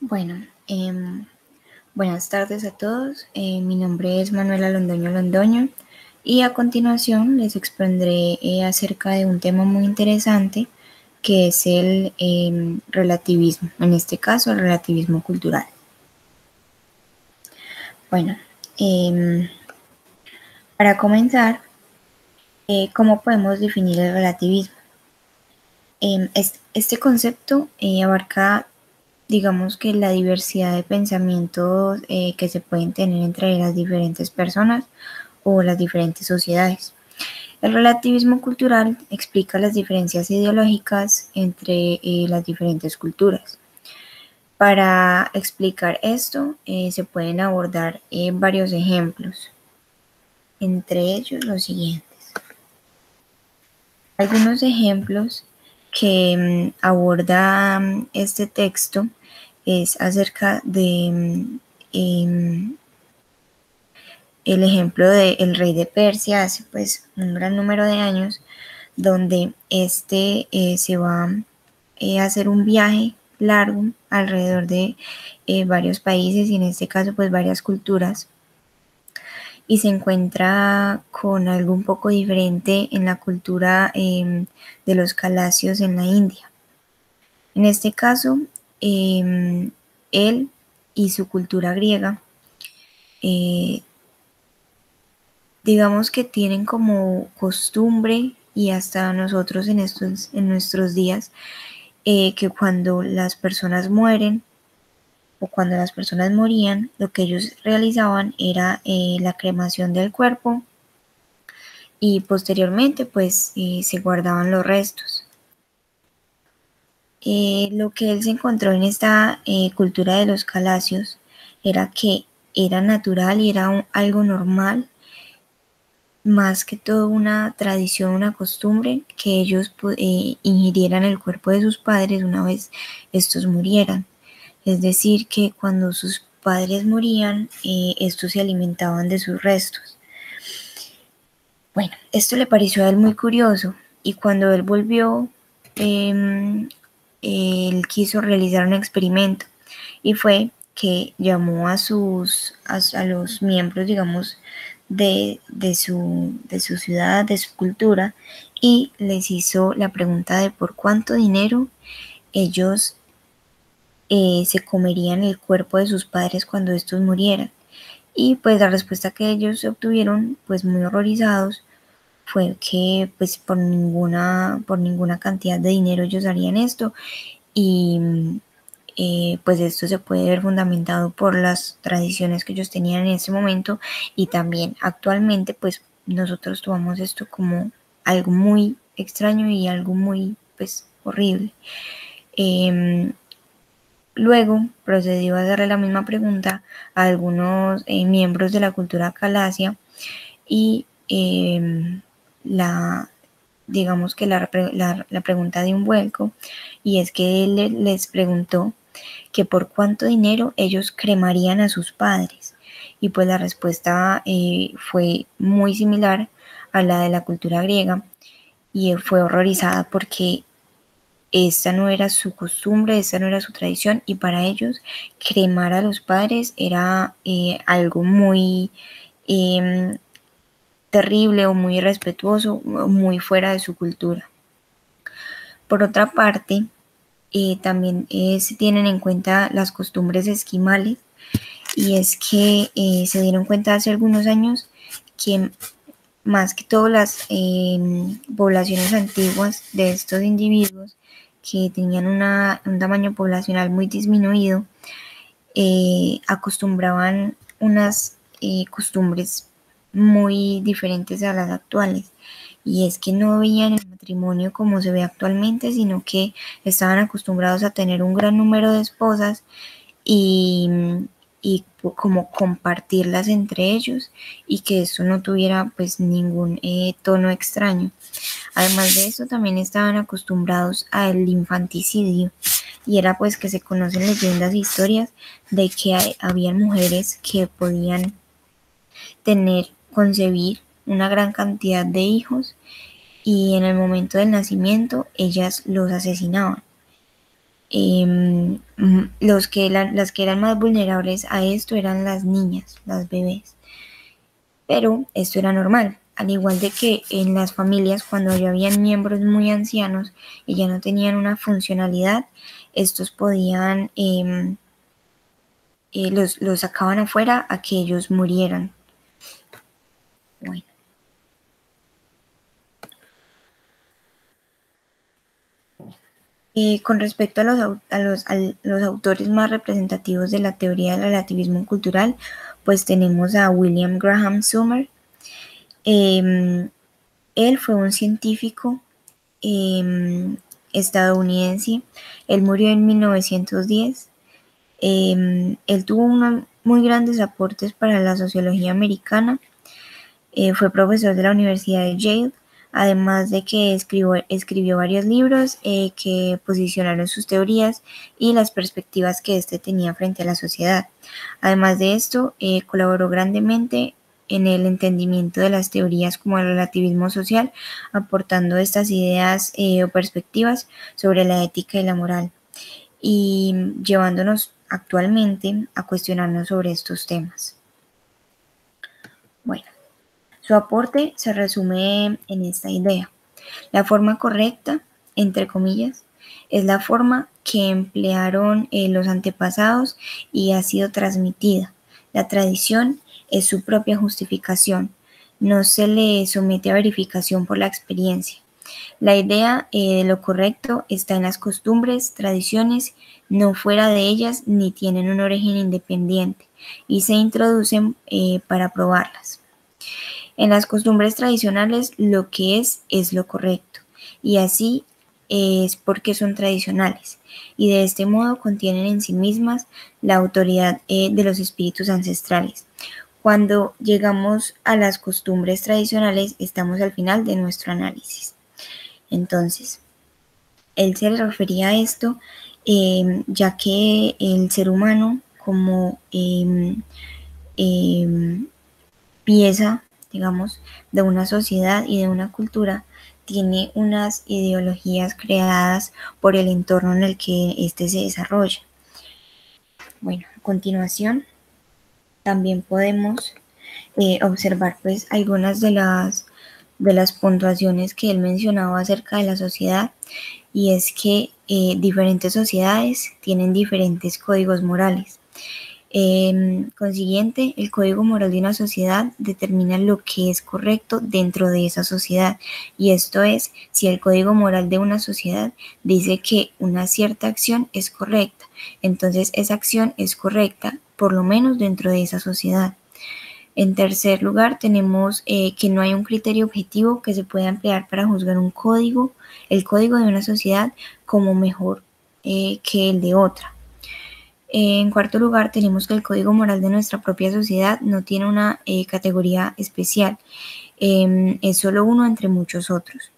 Bueno, buenas tardes a todos. Mi nombre es Manuela Londoño Londoño y a continuación les expondré acerca de un tema muy interesante que es el relativismo, en este caso el relativismo cultural. Bueno, em, para comenzar, ¿cómo podemos definir el relativismo? Este concepto abarca, digamos, que la diversidad de pensamientos que se pueden tener entre las diferentes personas o las diferentes sociedades. El relativismo cultural explica las diferencias ideológicas entre las diferentes culturas. Para explicar esto se pueden abordar varios ejemplos, entre ellos los siguientes. Algunos ejemplos que aborda este texto es acerca de el ejemplo del rey de Persia hace pues un gran número de años, donde se va a hacer un viaje largo alrededor de varios países y en este caso pues varias culturas, y se encuentra con algo un poco diferente en la cultura de los calasios en la India. En este caso, él y su cultura griega, eh, digamos que tienen como costumbre, y hasta nosotros en nuestros días, que cuando las personas mueren o cuando las personas morían, lo que ellos realizaban era la cremación del cuerpo y posteriormente pues se guardaban los restos. Lo que él se encontró en esta cultura de los calasios era que era natural y era algo normal, más que todo una tradición, una costumbre, que ellos ingirieran el cuerpo de sus padres una vez estos murieran. Es decir, que cuando sus padres morían, estos se alimentaban de sus restos. Bueno, esto le pareció a él muy curioso y cuando él volvió, eh, él quiso realizar un experimento y fue que llamó a los miembros, digamos, de su ciudad, de su cultura, y les hizo la pregunta de por cuánto dinero ellos se comerían el cuerpo de sus padres cuando estos murieran. Y pues la respuesta que ellos obtuvieron, pues muy horrorizados, fue que pues por ninguna cantidad de dinero ellos harían esto. Y pues esto se puede ver fundamentado por las tradiciones que ellos tenían en ese momento, y también actualmente pues nosotros tomamos esto como algo muy extraño y algo muy pues horrible. Luego procedió a hacerle la misma pregunta a algunos miembros de la cultura calasia, y la, digamos que la pregunta dio un vuelco, y es que él les preguntó que por cuánto dinero ellos cremarían a sus padres, y pues la respuesta fue muy similar a la de la cultura griega, y él fue horrorizada porque esta no era su costumbre, esta no era su tradición, y para ellos cremar a los padres era algo muy eh, terrible o muy irrespetuoso, muy fuera de su cultura. Por otra parte, también se tienen en cuenta las costumbres esquimales, y es que se dieron cuenta hace algunos años que más que todo las poblaciones antiguas de estos individuos, que tenían un tamaño poblacional muy disminuido, acostumbraban unas costumbres muy diferentes a las actuales. Y es que no veían el matrimonio como se ve actualmente, sino que estaban acostumbrados a tener un gran número de esposas y, y como compartirlas entre ellos, y que eso no tuviera pues ningún tono extraño. Además de eso, también estaban acostumbrados al infanticidio, y era pues que se conocen leyendas e historias de que habían mujeres que podían concebir una gran cantidad de hijos, y en el momento del nacimiento ellas los asesinaban. Las que eran más vulnerables a esto eran las niñas, las bebés. Pero esto era normal, al igual de que en las familias cuando ya habían miembros muy ancianos y ya no tenían una funcionalidad, estos podían, los sacaban afuera a que ellos murieran. Bueno. Con respecto a los autores más representativos de la teoría del relativismo cultural, pues tenemos a William Graham Sumner. Él fue un científico estadounidense. Él murió en 1910. Él tuvo unos muy grandes aportes para la sociología americana. Fue profesor de la Universidad de Yale, además de que escribió varios libros que posicionaron sus teorías y las perspectivas que éste tenía frente a la sociedad. Además de esto, colaboró grandemente en el entendimiento de las teorías como el relativismo social, aportando estas ideas o perspectivas sobre la ética y la moral, y llevándonos actualmente a cuestionarnos sobre estos temas. Bueno, su aporte se resume en esta idea. La forma correcta, entre comillas, es la forma que emplearon los antepasados y ha sido transmitida. La tradición es su propia justificación. No se le somete a verificación por la experiencia. La idea de lo correcto está en las costumbres, tradiciones, no fuera de ellas ni tienen un origen independiente y se introducen para probarlas. En las costumbres tradicionales lo que es lo correcto y así es porque son tradicionales y de este modo contienen en sí mismas la autoridad de los espíritus ancestrales. Cuando llegamos a las costumbres tradicionales estamos al final de nuestro análisis. Entonces, él se refería a esto ya que el ser humano como pieza, digamos, de una sociedad y de una cultura, tiene unas ideologías creadas por el entorno en el que éste se desarrolla. Bueno, a continuación también podemos observar pues algunas de las puntuaciones que él mencionaba acerca de la sociedad, y es que diferentes sociedades tienen diferentes códigos morales. Consiguiente, el código moral de una sociedad determina lo que es correcto dentro de esa sociedad, y esto es, si el código moral de una sociedad dice que una cierta acción es correcta, entonces esa acción es correcta, por lo menos dentro de esa sociedad. En tercer lugar, tenemos que no hay un criterio objetivo que se pueda emplear para juzgar el código de una sociedad como mejor que el de otra. En cuarto lugar, tenemos que el código moral de nuestra propia sociedad no tiene una categoría especial, es solo uno entre muchos otros.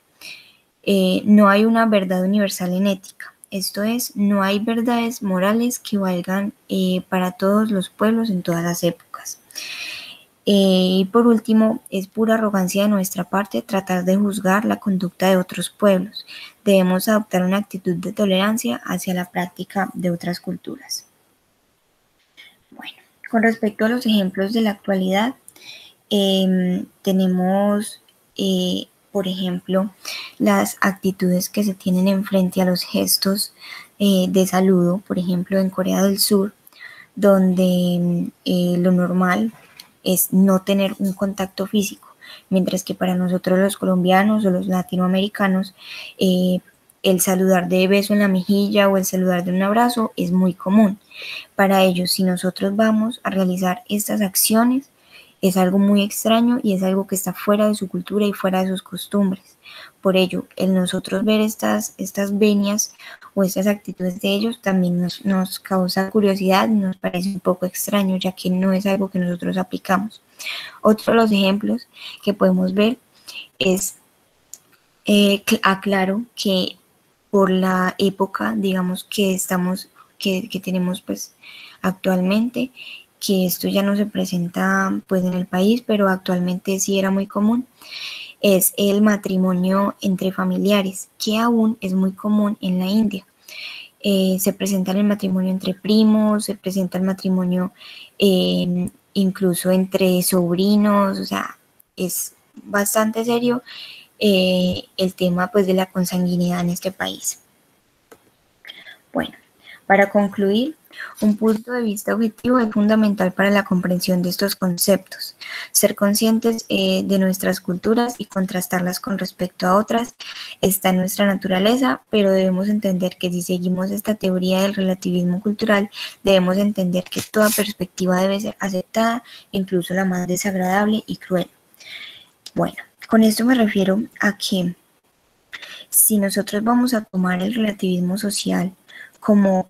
No hay una verdad universal en ética, esto es, no hay verdades morales que valgan para todos los pueblos en todas las épocas. Y por último, es pura arrogancia de nuestra parte tratar de juzgar la conducta de otros pueblos. Debemos adoptar una actitud de tolerancia hacia la práctica de otras culturas. Bueno, con respecto a los ejemplos de la actualidad, tenemos, por ejemplo, las actitudes que se tienen en frente a los gestos de saludo, por ejemplo, en Corea del Sur, donde lo normal es no tener un contacto físico, mientras que para nosotros los colombianos o los latinoamericanos, el saludar de beso en la mejilla o el saludar de un abrazo es muy común. Para ellos, si nosotros vamos a realizar estas acciones, es algo muy extraño y es algo que está fuera de su cultura y fuera de sus costumbres. Por ello, el nosotros ver estas venias o estas actitudes de ellos también nos causa curiosidad y nos parece un poco extraño, ya que no es algo que nosotros aplicamos. Otro de los ejemplos que podemos ver es, aclaro que por la época, digamos, que tenemos pues actualmente, que esto ya no se presenta pues en el país, pero actualmente sí era muy común, es el matrimonio entre familiares, que aún es muy común en la India. se presenta el matrimonio entre primos, se presenta el matrimonio incluso entre sobrinos, o sea, es bastante serio el tema pues de la consanguinidad en este país. Bueno, para concluir, un punto de vista objetivo es fundamental para la comprensión de estos conceptos. Ser conscientes de nuestras culturas y contrastarlas con respecto a otras está en nuestra naturaleza, pero debemos entender que si seguimos esta teoría del relativismo cultural, debemos entender que toda perspectiva debe ser aceptada, incluso la más desagradable y cruel. Bueno, con esto me refiero a que si nosotros vamos a tomar el relativismo social como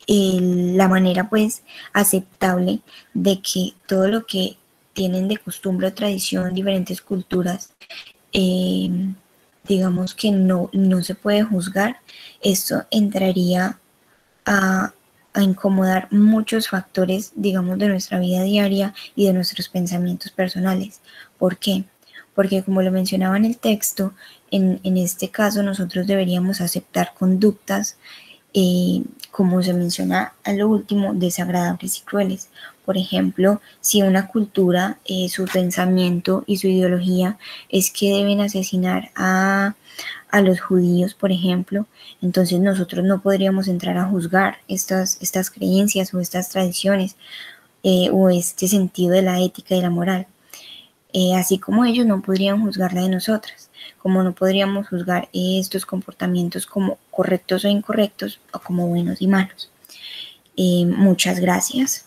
la manera pues aceptable de que todo lo que tienen de costumbre o tradición diferentes culturas, digamos que no se puede juzgar, esto entraría a incomodar muchos factores, digamos, de nuestra vida diaria y de nuestros pensamientos personales. ¿Por qué? Porque como lo mencionaba en el texto, en este caso nosotros deberíamos aceptar conductas, como se menciona a lo último, desagradables y crueles. Por ejemplo, si una cultura, su pensamiento y su ideología es que deben asesinar a los judíos, por ejemplo, entonces nosotros no podríamos entrar a juzgar estas creencias o estas tradiciones, o este sentido de la ética y la moral. Así como ellos no podrían juzgar la de nosotras, como no podríamos juzgar estos comportamientos como correctos o incorrectos, o como buenos y malos. Muchas gracias.